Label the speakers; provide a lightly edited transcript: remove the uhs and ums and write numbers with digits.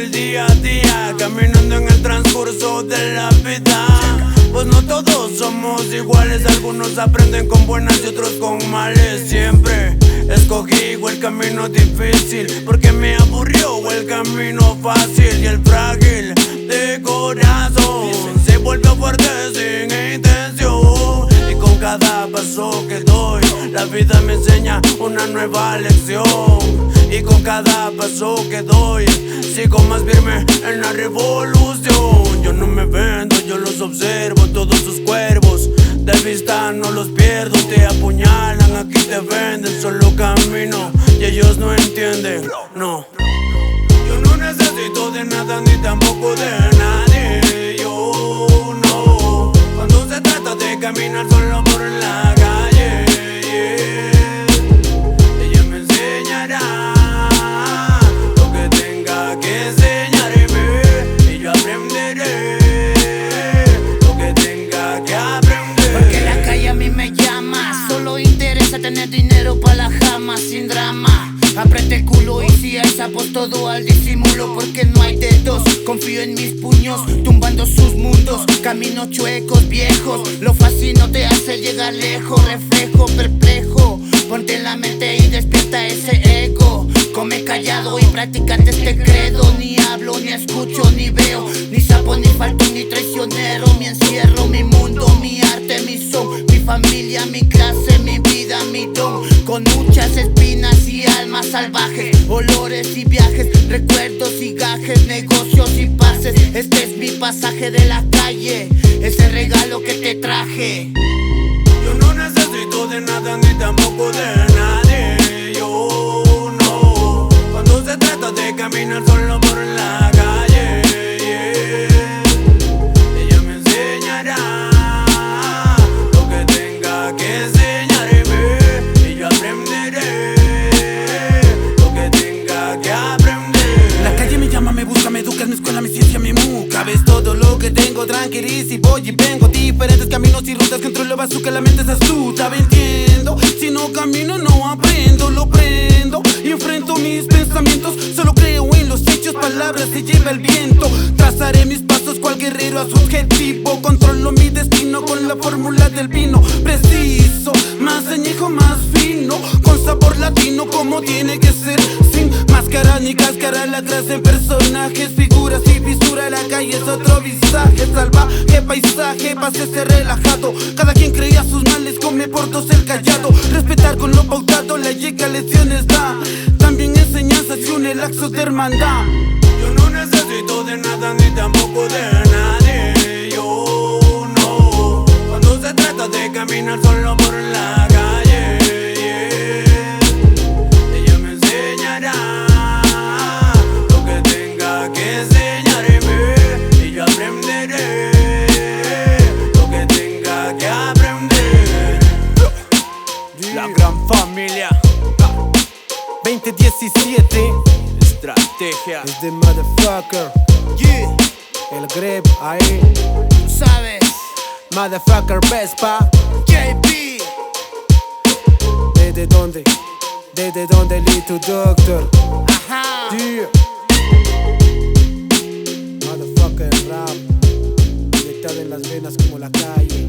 Speaker 1: el día a día, caminando en el transcurso de la vida. Pues no todos somos iguales, algunos aprenden con buenas y otros con males. Siempre escogí el camino difícil porque me aburrió el camino fácil. Y el frágil de corazón se vuelve fuerte sin intención. Y con cada paso que doy, la vida me enseña una nueva lección. Y con cada paso que doy, sigo más firme en la revolución. Yo no me vendo, yo los observo, todos sus cuervos de vista no los pierdo. Te apuñalan, aquí te venden, solo camino y ellos no entienden, no. Yo no necesito de nada ni tampoco de nadie. Yo no, cuando se trata de caminar solo por la calle, ella me enseñará lo que tenga que enseñarme y yo aprenderé lo que tenga que aprender.
Speaker 2: Porque la calle a mí me llama, solo interesa tener dinero pa' la jama, sin drama. Apriete el culo y si hay sapos todo al disimulo, porque no hay dedos. Confío en mis puños, tumbando sus mundos. Caminos chuecos, viejos, lo fácil no te hace llegar lejos. Reflejo perplejo, ponte en la mente y despierta ese ego. Come callado y practicate este credo. Ni hablo, ni escucho, ni veo, ni sapo, ni falto, ni traicionero. Mi encierro, mi mundo, mi arte, mi son, mi familia, mi clase, mi vida, mi don. Con muchas espinas y almas salvajes, olores y viajes, recuerdos y gajes, negocios y pases. Este es mi pasaje de la calle, ese regalo que te traje.
Speaker 1: Yo no necesito de nada ni tampoco de nadie. Yo no, cuando se trata de caminar solo por la calle, ella me enseñará lo que tenga que enseñarme y yo aprenderé lo que tenga que aprender.
Speaker 3: La calle me llama, me busca, me educa, es mi escuela, mi ciencia, mi muca. Ves todo lo que tengo, tranquiliz y voy y vengo. Diferentes caminos y rutas que controlo bazooka, la mente es astuta. Entiendo, si no camino no aprendo, lo prendo y enfrento mis pensamientos. Solo creo en los hechos, palabras se lleva el viento. Trazaré mis pasos cual guerrero a su objetivo. Controlo mi destino con la fórmula del vino preciso, más añejo, más fino, con sabor latino como tiene que ser. Sin máscara ni cáscara, la clase en personajes, figuras y fisura. La calle es otro visaje, salvaje paisaje, pásese relajado. Cada quien creía sus males, come por dos el callado. Respetar con lo pautado, la llega lecciones da. También enseñanzas y un laxo de hermandad.
Speaker 1: Yo no necesito de nada ni tampoco de nadie. Yo no, cuando se trata de caminar solo por la calle, ella me enseñará lo que tenga que enseñarme y yo aprenderé lo que tenga que aprender. La gran familia 2017, estrategia.
Speaker 4: Es the motherfucker,
Speaker 1: Yeah,
Speaker 4: el grip ahí.
Speaker 2: Tú sabes,
Speaker 4: Motherfucker Vespa.
Speaker 2: JP.
Speaker 4: ¿Desde dónde? ¿Desde dónde, Little Doctor?
Speaker 2: Ajá.
Speaker 4: Yeah. Motherfucker rap, inyectado en las venas como la calle.